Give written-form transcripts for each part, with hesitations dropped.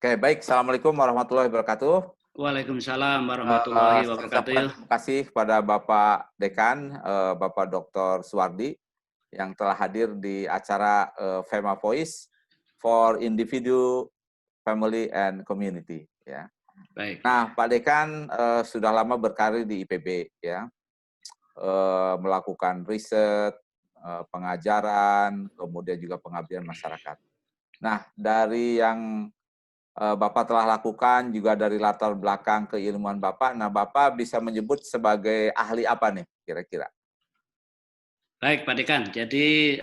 Oke, baik. Assalamualaikum warahmatullahi wabarakatuh. Waalaikumsalam warahmatullahi Saya wabarakatuh. ucapkan terima kasih kepada Bapak Dekan, Bapak Dr. Suwardi, yang telah hadir di acara FEMA Voice for Individu, Family, and Community. Ya. Baik. Nah, Pak Dekan sudah lama berkarir di IPB, ya, melakukan riset, pengajaran, kemudian juga pengabdian masyarakat. Nah, dari yang Bapak telah lakukan juga dari latar belakang keilmuan Bapak. Nah, Bapak bisa menyebut sebagai ahli apa nih kira-kira? Baik, Pak Dekan. Jadi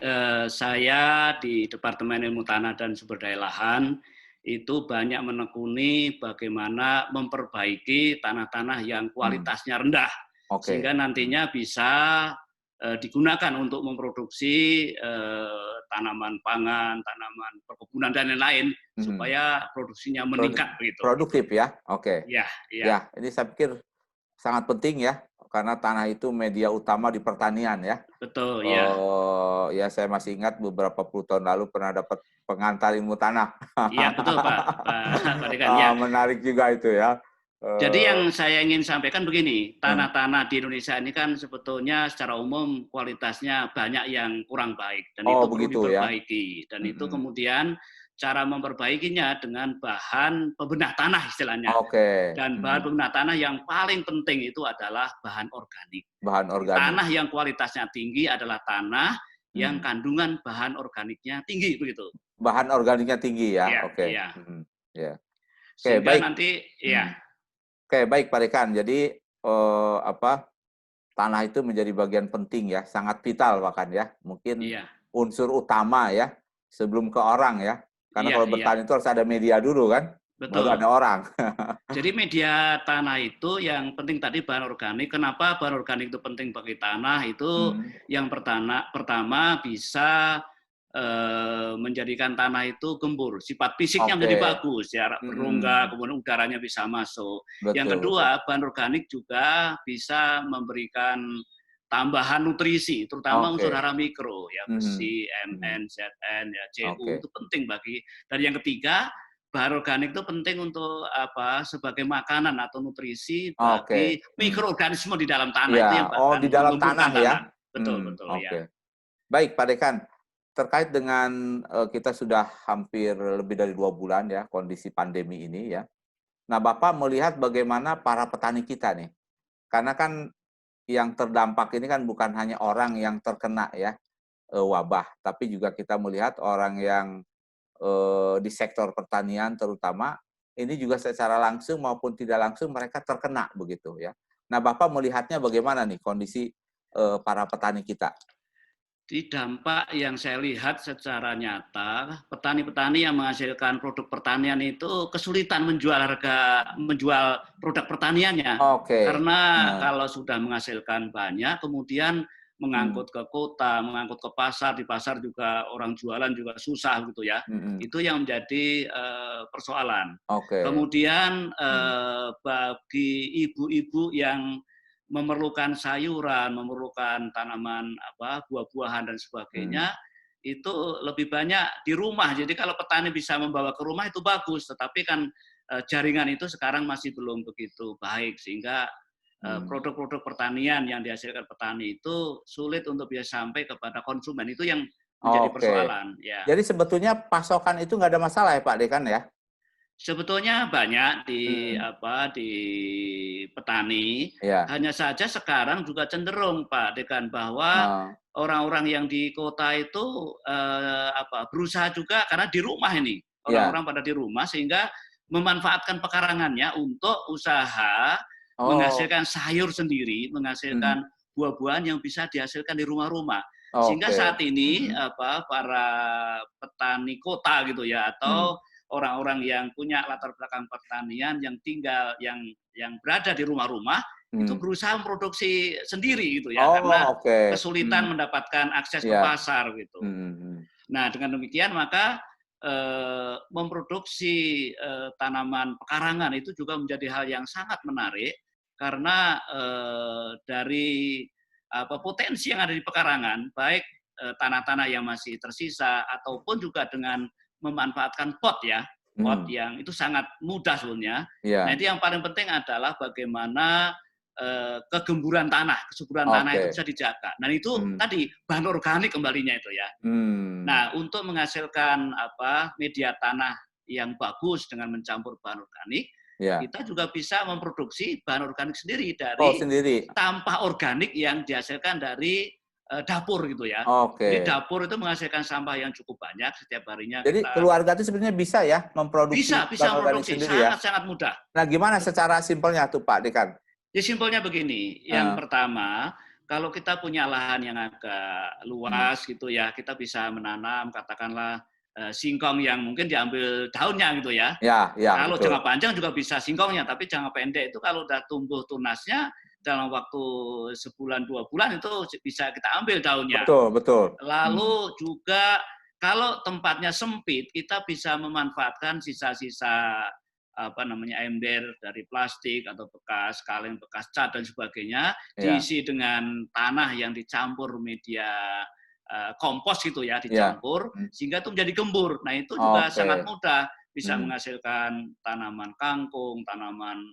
saya di Departemen Ilmu Tanah dan Sumber Daya Lahan itu banyak menekuni bagaimana memperbaiki tanah-tanah yang Hmm, kualitasnya rendah oke. sehingga nantinya bisa digunakan untuk memproduksi tanaman pangan, tanaman perkebunan dan lain-lain Mhm. supaya produksinya Produ meningkat begitu. produktif ya? Oke. Ya, ya, Ya, ini saya pikir sangat penting ya, karena tanah itu media utama di pertanian ya. betul ya. Ya saya masih ingat beberapa puluh tahun lalu pernah dapat pengantar ilmu tanah. Iya betul Pak Dekan ya. Menarik juga itu ya. Jadi Eee, yang saya ingin sampaikan begini, eh, tanah-tanah di Indonesia ini kan sebetulnya secara umum kualitasnya banyak yang kurang baik dan oh itu perlu begitu ya? diperbaiki. Dan itu Mhm. kemudian cara memperbaikinya dengan bahan pembenah tanah istilahnya. Oke. Dan bahan Mhm. pembenah tanah yang paling penting itu adalah bahan organik. Bahan Jadi organik. tanah yang kualitasnya tinggi adalah tanah yang Mhm. kandungan bahan organiknya tinggi begitu. Bahan organiknya tinggi ya? Iya, Oke. iya. Mhm. Ya. Oke, Sehingga baik. nanti ya, Mhm. Oke, baik Pak Dekan. Jadi, apa, tanah itu menjadi bagian penting ya, sangat vital bahkan ya. Mungkin iya. unsur utama ya, sebelum ke orang ya. Karena Iya, kalau iya, bertani itu harus ada media dulu kan, baru ada betul. orang. Jadi media tanah itu yang penting tadi bahan organik. Kenapa bahan organik itu penting bagi tanah? Itu Mhm. yang pertama bisa menjadikan tanah itu gembur. Sifat fisiknya Oke. menjadi bagus, ya berongga, Mhm. kemudian udaranya bisa masuk. Yang Betul betul. kedua, bahan organik juga bisa memberikan tambahan nutrisi, terutama unsur Oke. hara mikro, ya Mhm. besi, Mhm. Mn, Zn, ya Cu Oke. itu penting bagi. Dan yang ketiga, bahan organik itu penting untuk apa? Sebagai makanan atau nutrisi Oke. bagi Mhm. mikroorganisme di dalam tanah itu yang Iya. Oh, bahkan di dalam tanah menggemburkan ya? tanah. Betul, betul ya. Oke. Baik, Pak Dekan, terkait dengan, kita sudah hampir lebih dari 2 bulan ya kondisi pandemi ini ya. Nah, Bapak melihat bagaimana para petani kita nih? Karena kan yang terdampak ini kan bukan hanya orang yang terkena ya, wabah, tapi juga kita melihat orang yang, di sektor pertanian terutama, ini juga secara langsung maupun tidak langsung mereka terkena begitu ya. Nah, Bapak melihatnya bagaimana nih kondisi, para petani kita? Di dampak yang saya lihat secara nyata, petani-petani yang menghasilkan produk pertanian itu kesulitan menjual produk pertaniannya. Oke. Karena Nah, kalau sudah menghasilkan banyak, kemudian mmm, mengangkut ke kota, mengangkut ke pasar, di pasar juga orang jualan juga susah gitu ya. mhm, Itu yang menjadi persoalan. oke, Kemudian mhm, bagi ibu-ibu yang memerlukan sayuran, memerlukan tanaman apa, buah-buahan dan mmm, sebagainya, itu lebih banyak di rumah. Jadi kalau petani bisa membawa ke rumah itu bagus, tetapi kan jaringan itu sekarang masih belum begitu baik sehingga mmm, produk-produk pertanian yang dihasilkan petani itu sulit untuk bisa sampai kepada konsumen. Itu yang menjadi oke. persoalan, ya. Jadi sebetulnya pasokan itu nggak ada masalah ya Pak Dekan ya? Sebetulnya banyak di Mhm, apa, di petani, iya, hanya saja sekarang juga cenderung Pak Dekan bahwa oh, orang-orang yang di kota itu, apa, berusaha juga karena di rumah ini, iya, orang-orang pada di rumah sehingga memanfaatkan pekarangannya untuk usaha oh, menghasilkan sayur sendiri, mhm, menghasilkan buah-buahan yang bisa dihasilkan di rumah-rumah. Sehingga oke, saat ini, mhm, apa, para petani kota gitu ya, mmm, atau orang-orang yang punya latar belakang pertanian yang tinggal yang berada di rumah-rumah itu mhm, berusaha memproduksi sendiri gitu ya karena oh oke, kesulitan mhm, mendapatkan akses ke iya, pasar gitu. mhm mhm, Nah, dengan demikian maka memproduksi tanaman pekarangan itu juga menjadi hal yang sangat menarik karena dari apa potensi yang ada di pekarangan baik tanah-tanah yang masih tersisa ataupun juga dengan memanfaatkan pot ya. pot yang itu sangat mudah sebenarnya. Nah, itu yang paling penting adalah bagaimana kegemburan tanah, kesuburan tanah itu bisa dijaga. Nah, itu tadi bahan organik kembalinya itu ya. Nah, untuk menghasilkan media tanah yang bagus dengan mencampur bahan organik, kita juga bisa memproduksi bahan organik sendiri dari sampah organik yang dihasilkan dari dapur gitu ya. Jadi dapur itu menghasilkan sampah yang cukup banyak setiap harinya. Jadi keluarga itu sebenarnya bisa ya memproduksi bisa bahan organik memproduksi, sendiri ya? sangat mudah. Nah, gimana secara simpelnya tuh Pak Dekan? Ya simpelnya begini, yang pertama, kalau kita punya lahan yang agak luas gitu ya, kita bisa menanam katakanlah singkong yang mungkin diambil daunnya gitu ya. Kalau jangka panjang juga bisa singkongnya, tapi jangka pendek itu kalau udah tumbuh tunasnya dalam waktu sebulan 2 bulan itu bisa kita ambil daunnya. Betul. Lalu juga kalau tempatnya sempit, kita bisa memanfaatkan sisa-sisa ember dari plastik atau bekas kaleng, bekas cat dan sebagainya, diisi dengan tanah yang dicampur media kompos gitu ya, dicampur sehingga itu menjadi gembur. Nah, itu juga sangat mudah, bisa menghasilkan tanaman kangkung, tanaman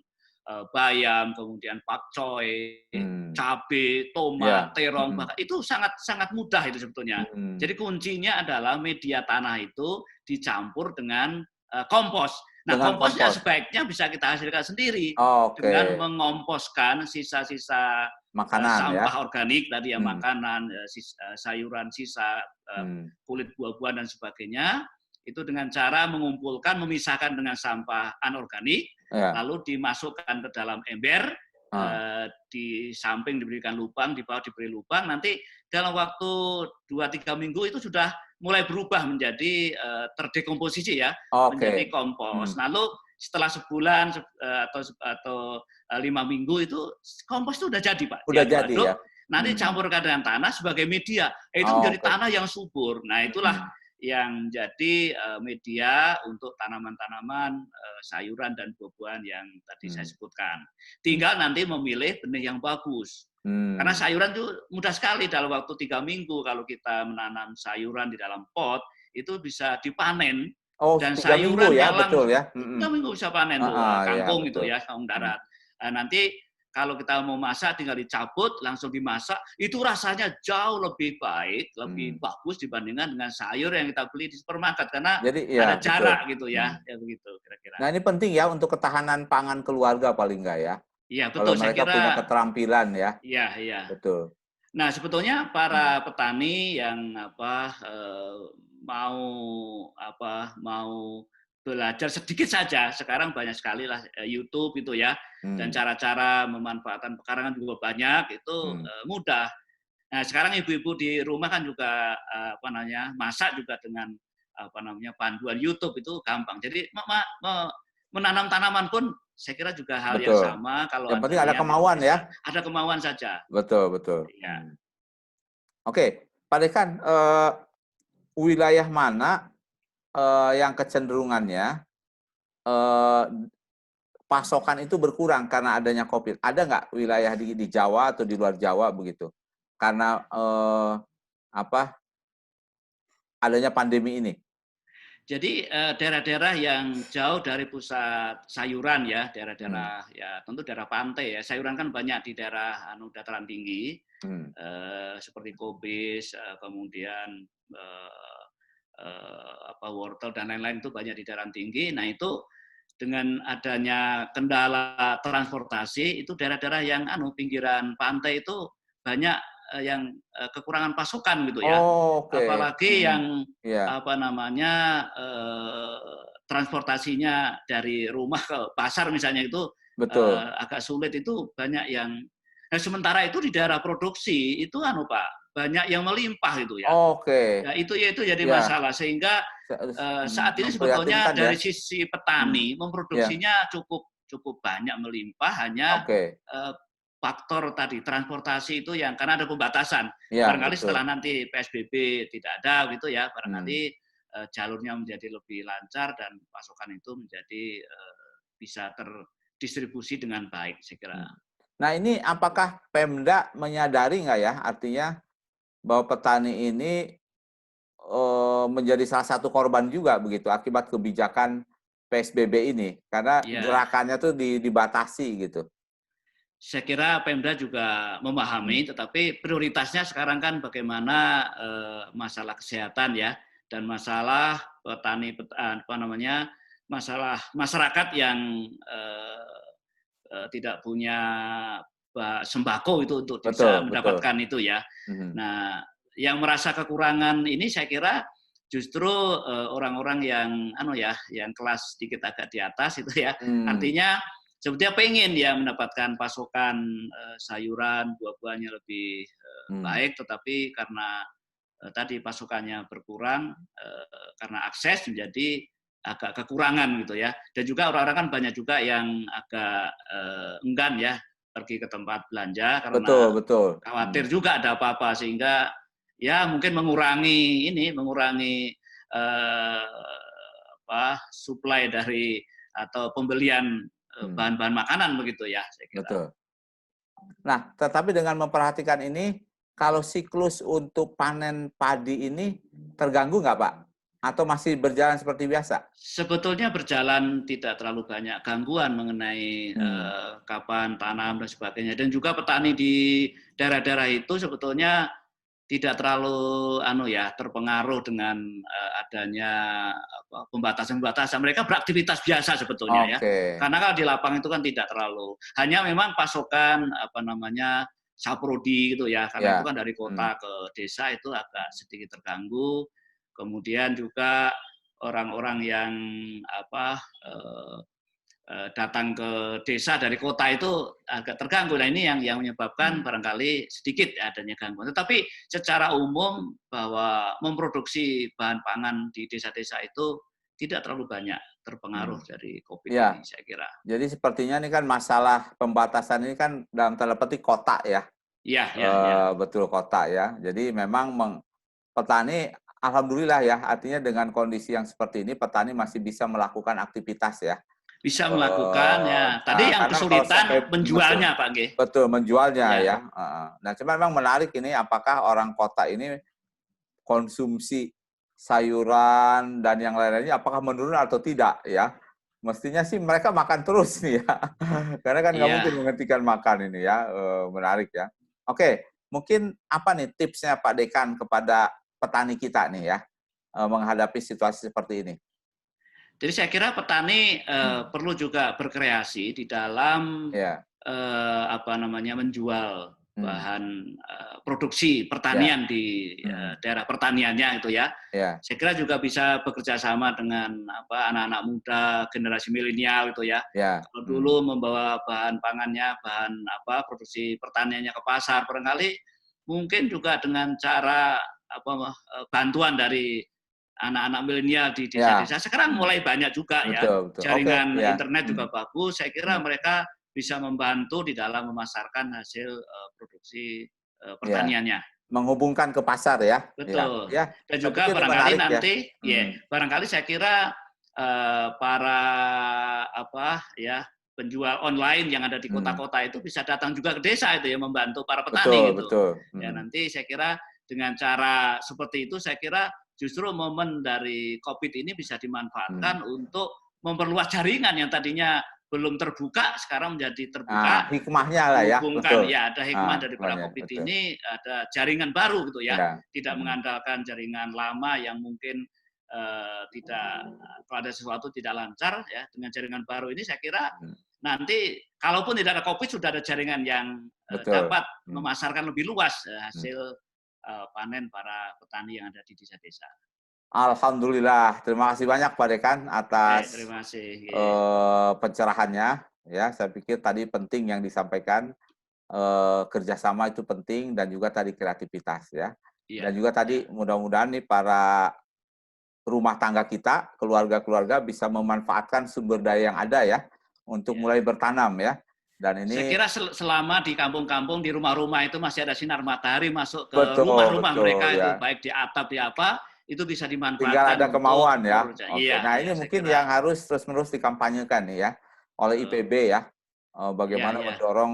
bayam, kemudian pakcoy, cabai, tomat, terong, bahkan itu sangat mudah itu sebetulnya. Jadi kuncinya adalah media tanah itu dicampur dengan kompos. Nah, komposnya sebaiknya bisa kita hasilkan sendiri dengan mengomposkan sisa-sisa sampah organik tadi ya, makanan, sayuran sisa, kulit buah-buahan dan sebagainya, itu dengan cara mengumpulkan, memisahkan dengan sampah anorganik, lalu dimasukkan ke dalam ember, di samping diberikan lubang, di bawah diberi lubang, nanti dalam waktu 2-3 minggu itu sudah mulai berubah menjadi terdekomposisi ya, menjadi kompos. Lalu setelah sebulan atau 5 minggu itu kompos itu udah jadi Pak. Udah jadi ya. Nanti campurkan dengan tanah sebagai media. Itu menjadi tanah yang subur. Nah, itulah yang jadi media untuk tanaman-tanaman, sayuran dan buah-buahan yang tadi saya sebutkan. Tinggal nanti memilih benih yang bagus. Karena sayuran itu mudah sekali dalam waktu 3 minggu kalau kita menanam sayuran di dalam pot, itu bisa dipanen. Dan 3 sayuran minggu ya, yang betul ya. 3 minggu bisa panen tuh, kangkung gitu ya, kangkung darat. Nanti kalau kita mau masak tinggal dicabut, langsung dimasak, itu rasanya jauh lebih baik, lebih bagus dibandingkan dengan sayur yang kita beli di supermarket, karena ada jarak gitu ya, ya begitu kira-kira. Nah, ini penting ya untuk ketahanan pangan keluarga paling enggak ya. Iya, betul. Kalau mereka punya keterampilan ya. Iya. Betul. Nah, sebetulnya para petani yang mau belajar sedikit saja, sekarang banyak sekali lah YouTube itu ya, dan cara-cara memanfaatkan pekarangan juga banyak, itu mudah. Nah, sekarang ibu-ibu di rumah kan juga masak juga dengan panduan YouTube itu gampang. Jadi menanam tanaman pun saya kira juga hal yang sama. Kalau yang penting ada kemauan ya. Ada kemauan saja. Betul. Ya. Oke, Pak Dekan, wilayah mana yang kecenderungannya pasokan itu berkurang karena adanya COVID? Ada nggak wilayah di Jawa atau di luar Jawa begitu? Karena adanya pandemi ini. Jadi daerah-daerah yang jauh dari pusat sayuran ya, daerah-daerah ya tentu daerah pantai ya. Sayuran kan banyak di daerah dataran tinggi, seperti kobis, kemudian wortel dan lain-lain itu banyak di dataran tinggi. Nah, itu dengan adanya kendala transportasi, itu daerah-daerah yang pinggiran pantai itu banyak yang kekurangan pasokan gitu ya. Apalagi yang transportasinya dari rumah ke pasar misalnya itu agak sulit, itu banyak yang sementara itu di daerah produksi itu Pak banyak yang melimpah itu ya. Nah, itu jadi masalah, sehingga saat ini sebetulnya dari sisi petani memproduksinya cukup banyak melimpah, hanya faktor tadi transportasi itu yang karena ada pembatasan. Barangkali setelah nanti PSBB tidak ada gitu ya, barangkali jalurnya menjadi lebih lancar dan pasokan itu menjadi bisa terdistribusi dengan baik, saya kira. Nah, ini apakah Pemda menyadari nggak ya, artinya bahwa petani ini menjadi salah satu korban juga begitu akibat kebijakan PSBB ini? Karena Ya, gerakannya tuh dibatasi gitu. saya kira Pemda juga memahami, tetapi prioritasnya sekarang kan bagaimana masalah kesehatan ya, dan masalah apa namanya, masalah masyarakat yang tidak punya sembako itu untuk bisa Betul, betul. mendapatkan itu ya. Mhm. Nah, yang merasa kekurangan ini saya kira justru orang-orang yang yang kelas sedikit agak di atas itu ya. Mmm, Artinya sebetulnya pengen ya mendapatkan pasokan sayuran, buah-buahnya lebih mmm, baik, tetapi karena tadi pasokannya berkurang karena akses menjadi agak kekurangan gitu ya. Dan juga orang-orang kan banyak juga yang agak enggan ya pergi ke tempat belanja karena betul, betul. khawatir Mhm, juga ada apa-apa, sehingga ya mungkin mengurangi eh, supply dari atau pembelian mmm, bahan-bahan makanan begitu ya saya kira. betul. Nah, tetapi dengan memperhatikan ini, kalau siklus untuk panen padi ini terganggu nggak, Pak? Atau masih berjalan seperti biasa? Sebetulnya berjalan tidak terlalu banyak gangguan mengenai Hmm, kapan tanam dan sebagainya, dan juga petani di daerah-daerah itu sebetulnya tidak terlalu terpengaruh dengan adanya pembatasan-pembatasan. Mereka beraktivitas biasa sebetulnya ya. oke. Karena kalau di lapangan itu kan tidak terlalu, hanya memang pasokan saprodi gitu ya, karena itu Ya. kan dari Hmm, kota ke desa itu agak sedikit terganggu. Kemudian juga orang-orang yang apa eh, datang ke desa dari kota itu agak terganggu. Nah ini yang menyebabkan hmm, barangkali sedikit adanya gangguan. Tetapi secara umum bahwa memproduksi bahan pangan di desa-desa itu tidak terlalu banyak terpengaruh hmm. dari COVID ini, Ya, saya kira. jadi sepertinya ini kan masalah pembatasan ini kan dalam tanda petik kota ya, Ya, ya, ya. betul kota ya. Jadi memang petani alhamdulillah ya, artinya dengan kondisi yang seperti ini petani masih bisa melakukan aktivitas ya. Bisa melakukan ya. Tadi yang Karena kalau kesulitan sampai betul, menjualnya, Pak G. betul menjualnya Ya, ya, heeh. Nah, cuma memang menarik ini apakah orang kota ini konsumsi sayuran dan yang lain-lainnya apakah menurun atau tidak ya? Mestinya sih mereka makan terus nih ya, karena kan nggak mungkin iya. menghentikan makan ini ya, menarik ya. Oke, mungkin apa nih tipsnya Pak Dekan kepada petani kita nih ya, menghadapi situasi seperti ini? Jadi saya kira petani Hmm, perlu juga berkreasi di dalam ya, menjual hmm, bahan produksi ya, pertanian di hmm, daerah pertaniannya itu ya. ya, Saya kira juga bisa bekerja sama dengan anak-anak muda generasi milenial itu ya. ya, Kalau dulu hmm, membawa bahan pangannya, bahan produksi pertaniannya ke pasar, barangkali mungkin juga dengan cara bantuan dari anak-anak milenial di ya, desa-desa. Sekarang hmm, mulai banyak juga ya, betul, betul. Oke, jaringan ya, internet juga hmm, bagus. Saya kira hmm, mereka bisa membantu di dalam memasarkan hasil produksi ya. pertaniannya. Menghubungkan ke pasar ya? Ya, Betul. ya, Dan saya juga pikir ini barangkali menarik ya. nanti, ya, Hmm, barangkali saya kira para penjual online yang ada di hmm, kota-kota itu bisa datang juga ke desa itu ya, membantu para petani betul, gitu. betul, Ya hmm, nanti saya kira dengan cara seperti itu saya kira justru momen dari COVID ini bisa hmm. dimanfaatkan untuk memperluas jaringan yang tadinya belum terbuka sekarang menjadi Ah, terbuka, hikmahnya lah ya, menghubungkan, betul. ya ada hikmah Ah, daripada hikmahnya, COVID betul. ini, ada jaringan baru gitu ya, Ya, tidak hmm, mengandalkan jaringan lama yang mungkin tidak, kalau ada sesuatu tidak lancar ya, dengan jaringan baru ini saya kira hmm, nanti kalaupun tidak ada COVID sudah ada jaringan yang betul. dapat Hmm, memasarkan lebih luas hmm. hasil panen para petani yang ada di desa-desa. Alhamdulillah, terima kasih banyak Pak Dekan Baik, atas terima kasih. pencerahannya. Ya, saya pikir tadi penting yang disampaikan, kerjasama itu penting dan juga tadi kreativitas ya. Iya, Dan juga ya, tadi mudah-mudahan nih para rumah tangga kita, keluarga-keluarga bisa memanfaatkan sumber daya yang ada ya, untuk ya. mulai bertanam ya. Dan Saya ini kira selama di kampung-kampung, di rumah-rumah itu masih ada sinar matahari masuk ke betul, rumah-rumah mereka betul itu, ya. baik di atap, di apa, itu bisa Tinggal dimanfaatkan ada untuk kemauan ya. Oke. iya, Nah, iya, ini saya mungkin kira, yang harus terus-menerus dikampanyekan nih ya, oleh betul. IPB ya, Iya, bagaimana iya, mendorong,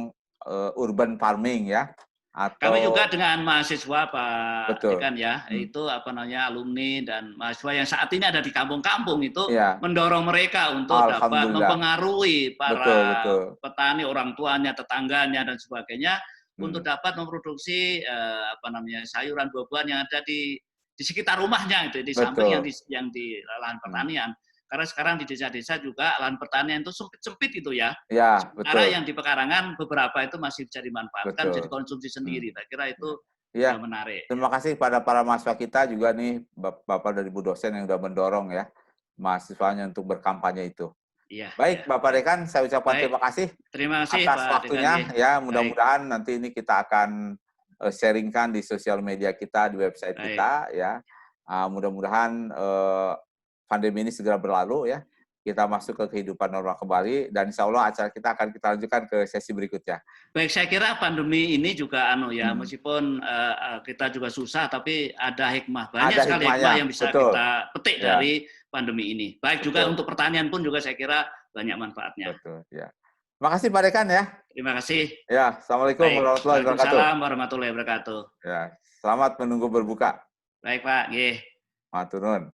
urban farming ya. Kami juga atau dengan mahasiswa Pak betul. Dekan ya, itu alumni dan mahasiswa yang saat ini ada di kampung-kampung itu Iya, mendorong mereka untuk dapat alhamdulillah. mempengaruhi Betul, para betul. petani, orang tuanya, tetangganya dan sebagainya untuk Hmm, dapat memproduksi sayuran buah-buahan yang ada di sekitar rumahnya itu di samping betul. yang di lahan Hmm. pertanian. Karena sekarang di desa-desa juga lahan pertanian itu sempit-sempit itu ya. Ya, Sementara betul, yang di pekarangan beberapa itu masih bisa dimanfaatkan betul. jadi konsumsi Hmm. sendiri. Saya kira itu Ya. Iya, menarik. terima kasih pada para mahasiswa kita juga nih, Bapak dan Ibu dosen yang sudah mendorong ya mahasiswanya untuk berkampanye itu. Iya, iya, Baik, Bapak baik. Dekan, saya ucapkan Baik, terima kasih terima kasih atas Pak Dekan. waktunya ya. Baik, Mudah-mudahan nanti ini kita akan sharingkan di sosial media kita, di website baik. kita ya. Mudah-mudahan pandemi ini segera berlalu ya. Kita masuk ke kehidupan normal kembali dan insya Allah acara kita akan kita lanjutkan ke sesi berikutnya. Baik, saya kira pandemi ini juga Hmm. meskipun kita juga susah tapi ada hikmah. Banyak Ada sekali hikmah yang hikmahnya, bisa betul. kita petik Ya, dari pandemi ini. Baik juga betul, untuk pertanian pun juga saya kira banyak manfaatnya. betul. Ya. Makasih Pak Dekan ya. Terima kasih. Ya, Assalamualaikum Baik, warahmatullahi wabarakatuh. Waalaikumsalam warahmatullahi wabarakatuh. Ya, selamat menunggu berbuka. Baik Pak, nggih. Matur nuwun.